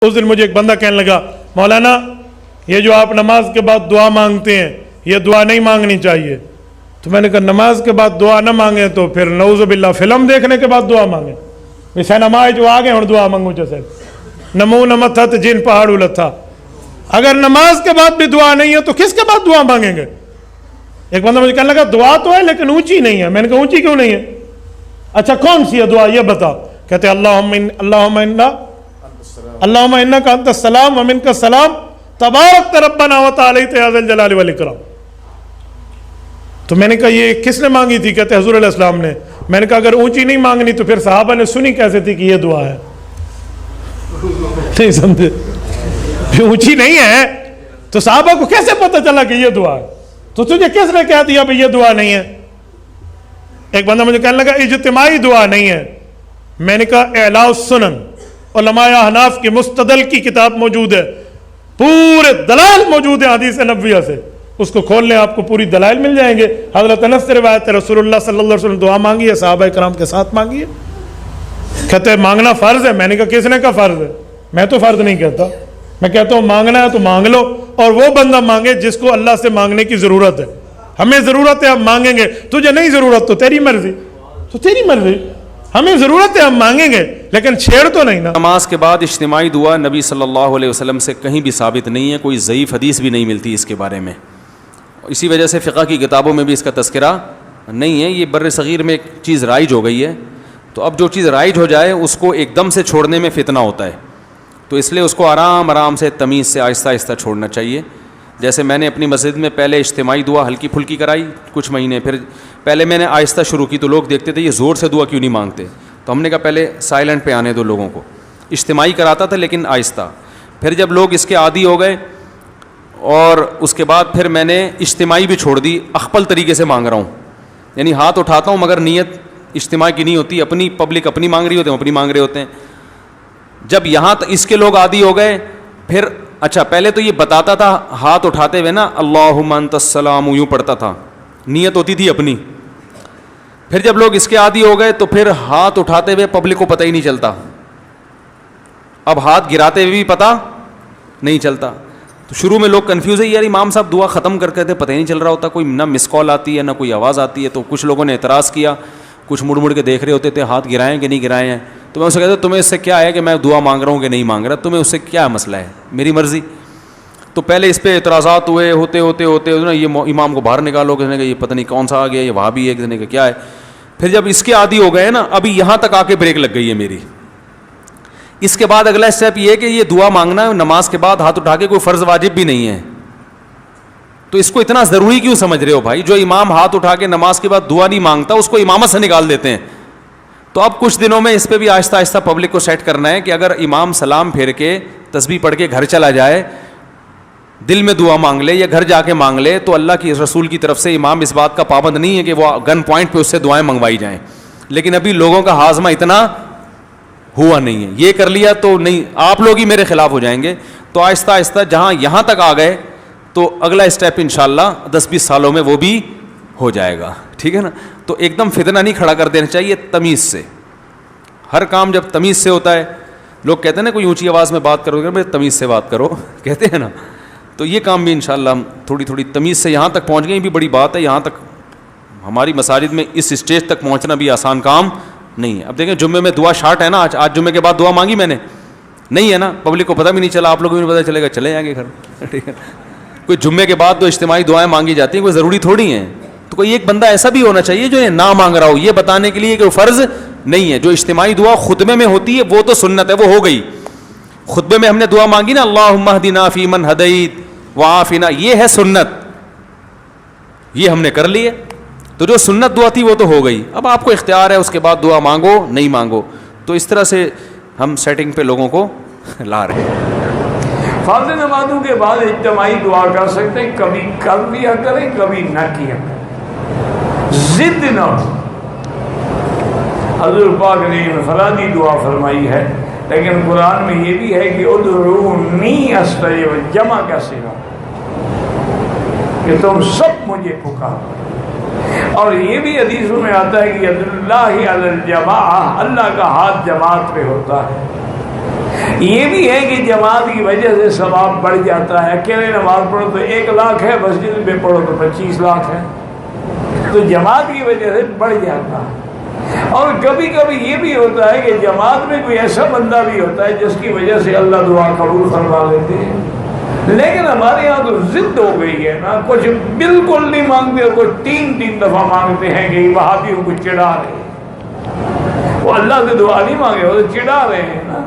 اس دن مجھے ایک بندہ کہنے لگا مولانا یہ جو آپ نماز کے بعد دعا مانگتے ہیں یہ دعا نہیں مانگنی چاہیے. تو میں نے کہا نماز کے بعد دعا نہ مانگیں تو پھر نعوذ باللہ فلم دیکھنے کے بعد دعا مانگیں. سینما جو آگے اور دعا مانگو جیسے نمو نمت تھا جن پہاڑ التھا. اگر نماز کے بعد بھی دعا نہیں ہے تو کس کے بعد دعا مانگیں گے؟ ایک بندہ مجھے کہنے لگا دعا تو ہے لیکن اونچی نہیں ہے. میں نے کہا اونچی کیوں نہیں ہے؟ اچھا کون سی ہے دعا یہ بتا. کہتے اللہم انکا انت السلام و منک السلام تبارک ربنا و تعالیت یا ذا الجلال والاکرام. تو میں نے کہا یہ کس نے مانگی تھی؟ کہتے حضور علیہ السلام نے. میں نے کہا اگر اونچی نہیں مانگنی تو پھر صحابہ نے سنی کیسے تھی کہ یہ دعا ہے؟ نہیں سمجھے؟ اونچی نہیں ہے تو صحابہ کو کیسے پتہ چلا کہ یہ دعا ہے؟ تو تجھے کس نے کہہ دیا بھئی یہ دعا نہیں ہے؟ ایک بندہ مجھے کہنے لگا اجتماعی دعا نہیں ہے. میں نے کہا اعلاء السنن علماء احناف کی مستدل کی کتاب موجود ہے, پورے دلائل موجود ہیں حدیث نبویہ سے, اس کو کھول لیں آپ کو پوری دلائل مل جائیں گے. حضرت انس سے روایت ہے رسول اللہ صلی اللہ علیہ وسلم دعا مانگی ہے, صحابہ کرام کے ساتھ مانگی ہے. کہتے ہیں مانگنا فرض ہے. میں نے کہا کس نے کہا فرض ہے؟ میں تو فرض نہیں کہتا, میں کہتا ہوں مانگنا ہے تو مانگ لو, اور وہ بندہ مانگے جس کو اللہ سے مانگنے کی ضرورت ہے. ہمیں ضرورت ہے ہم مانگیں گے, تجھے نہیں ضرورت تو تیری مرضی, تو تیری مرضی. ہمیں ضرورت ہے ہم مانگیں گے لیکن چھیڑ تو نہیں نا. نماز کے بعد اجتماعی دعا نبی صلی اللہ علیہ وسلم سے کہیں بھی ثابت نہیں ہے, کوئی ضعیف حدیث بھی نہیں ملتی اس کے بارے میں. اسی وجہ سے فقہ کی کتابوں میں بھی اس کا تذکرہ نہیں ہے. یہ بر صغیر میں ایک چیز رائج ہو گئی ہے, تو اب جو چیز رائج ہو جائے اس کو ایک دم سے چھوڑنے میں فتنہ ہوتا ہے, تو اس لیے اس کو آرام آرام سے تمیز سے آہستہ آہستہ چھوڑنا چاہیے. جیسے میں نے اپنی مسجد میں پہلے اجتماعی دعا ہلکی پھلکی کرائی کچھ مہینے, پھر پہلے میں نے آہستہ شروع کی تو لوگ دیکھتے تھے یہ زور سے دعا کیوں نہیں مانگتے, تو ہم نے کہا پہلے سائلنٹ پہ آنے دو لوگوں کو. اجتماعی کراتا تھا لیکن آہستہ. پھر جب لوگ اس کے عادی ہو گئے اور اس کے بعد پھر میں نے اجتماعی بھی چھوڑ دی, اخپل طریقے سے مانگ رہا ہوں, یعنی ہاتھ اٹھاتا ہوں مگر نیت اجتماع کی نہیں ہوتی, اپنی پبلک اپنی مانگ رہی ہوتے ہیں, اپنی مانگ رہے ہوتے ہیں. جب یہاں اس کے لوگ عادی ہو گئے پھر اچھا پہلے تو یہ بتاتا تھا ہاتھ اٹھاتے ہوئے نا اللہم انت السلام یوں پڑھتا تھا, نیت ہوتی تھی اپنی. پھر جب لوگ اس کے عادی ہو گئے تو پھر ہاتھ اٹھاتے ہوئے پبلک کو پتہ ہی نہیں چلتا, اب ہاتھ گراتے ہوئے بھی پتہ نہیں چلتا. تو شروع میں لوگ کنفیوز ہے یار امام صاحب دعا ختم کر کے تھے پتہ ہی نہیں چل رہا ہوتا, کوئی نہ مس کال آتی ہے نہ کوئی آواز آتی ہے. تو کچھ لوگوں نے اعتراض کیا, کچھ مڑ مڑ کے دیکھ رہے ہوتے تھے ہاتھ گرائیں کہ نہیں گرائے ہیں. تو میں اسے کہتا تمہیں اس سے کیا ہے کہ میں دعا مانگ رہا ہوں کہ نہیں مانگ رہا, تمہیں اس سے کیا مسئلہ ہے, میری مرضی. تو پہلے اس پہ اعتراضات ہوئے, ہوتے نا یہ امام کو باہر نکالو, کسی نے کہا یہ پتہ نہیں کون سا آ گیا, یہ وہاں بھی ہے, کسی نے کہا کیا ہے. پھر جب اس کے عادی ہو گئے نا, ابھی یہاں تک آ کے بریک لگ گئی ہے میری. اس کے بعد اگلا اسٹیپ یہ ہے کہ یہ دعا مانگنا ہے نماز کے بعد ہاتھ اٹھا کے, کوئی فرض واجب بھی نہیں ہے. تو اس کو اتنا ضروری کیوں سمجھ رہے ہو بھائی؟ جو امام ہاتھ اٹھا کے نماز کے بعد دعا نہیں مانگتا اس کو امامت سے نکال دیتے ہیں. تو اب کچھ دنوں میں اس پہ بھی آہستہ آہستہ پبلک کو سیٹ کرنا ہے کہ اگر امام سلام پھیر کے تسبیح پڑھ کے گھر چلا جائے, دل میں دعا مانگ لے یا گھر جا کے مانگ لے, تو اللہ کی رسول کی طرف سے امام اس بات کا پابند نہیں ہے کہ وہ گن پوائنٹ پہ اس سے دعائیں منگوائی جائیں. لیکن ابھی لوگوں کا ہاضمہ اتنا ہوا نہیں ہے, یہ کر لیا تو نہیں, آپ لوگ ہی میرے خلاف ہو جائیں گے. تو آہستہ آہستہ جہاں یہاں تک آ گئے تو اگلا اسٹیپ انشاءاللہ 10-20 سالوں میں وہ بھی ہو جائے گا, ٹھیک ہے نا. تو ایک دم فتنہ نہیں کھڑا کر دینا چاہیے, تمیز سے. ہر کام جب تمیز سے ہوتا ہے, لوگ کہتے ہیں نا کوئی اونچی آواز میں بات کرو گے, تمیز سے بات کرو کہتے ہیں نا, تو یہ کام بھی انشاءاللہ ہم تھوڑی تھوڑی تمیز سے یہاں تک پہنچ گئے. یہ بھی بڑی بات ہے, یہاں تک ہماری مساجد میں اس اسٹیج تک پہنچنا بھی آسان کام نہیں ہے. اب دیکھیں جمعے میں دعا شارٹ ہے نا, آج جمعے کے بعد دعا مانگی میں نے نہیں ہے نا, پبلک کو پتہ بھی نہیں چلا, آپ لوگوں کو بھی پتہ چلے گا, چلے جائیں گے گھر, ٹھیک ہے. کوئی جمعے کے بعد تو اجتماعی دعائیں مانگی جاتی ہیں, کوئی ضروری تھوڑی ہیں. تو کوئی ایک بندہ ایسا بھی ہونا چاہیے جو یہ نہ مانگ رہا ہو, یہ بتانے کے لیے کہ وہ فرض نہیں ہے. جو اجتماعی دعا خطبے میں ہوتی ہے وہ تو سنت ہے, وہ ہو گئی. خطبے میں ہم نے دعا مانگی نا اللہم اہدنا فیمن ہدیت وعافنا, یہ ہے سنت, یہ ہم نے کر لی ہے. تو جو سنت دعا تھی وہ تو ہو گئی. اب آپ کو اختیار ہے اس کے بعد دعا مانگو نہیں مانگو. تو اس طرح سے ہم سیٹنگ پہ لوگوں کو لا رہے ہیں. فرض نمازوں کے بعد اجتماعی دعا کر سکتے ہیں, کبھی کر لیا کریں کبھی نہ کیا کریں, ضد نہ ہو. حضور پاک نے انفرادی دعا فرمائی ہے, لیکن قرآن میں یہ بھی ہے کہ ادعونی استجب, جمع کا صیغہ کہ تم سب مجھے پکارو. اور یہ بھی حدیثوں میں آتا ہے کہ ید اللہ علی الجماعہ, اللہ کا ہاتھ جماعت پہ ہوتا ہے. یہ بھی ہے کہ جماعت کی وجہ سے ثواب بڑھ جاتا ہے. اکیلے نماز پڑھو تو 1 لاکھ ہے, مسجد میں پڑھو تو 25 لاکھ ہے. تو جماعت کی وجہ سے بڑھ جاتا ہے. اور کبھی کبھی یہ بھی ہوتا ہے کہ جماعت میں کوئی ایسا بندہ بھی ہوتا ہے جس کی وجہ سے اللہ دعا قبول فرما لیتے ہیں. لیکن ہمارے یہاں تو ضد ہو گئی ہے نا, کچھ بالکل نہیں مانگتے, کچھ 3 دفعہ مانگتے ہیں کہ وہابیوں کو چڑھا رہے ہیں. وہ اللہ سے دعا نہیں مانگے, وہ تو چڑھا رہے ہیں نا.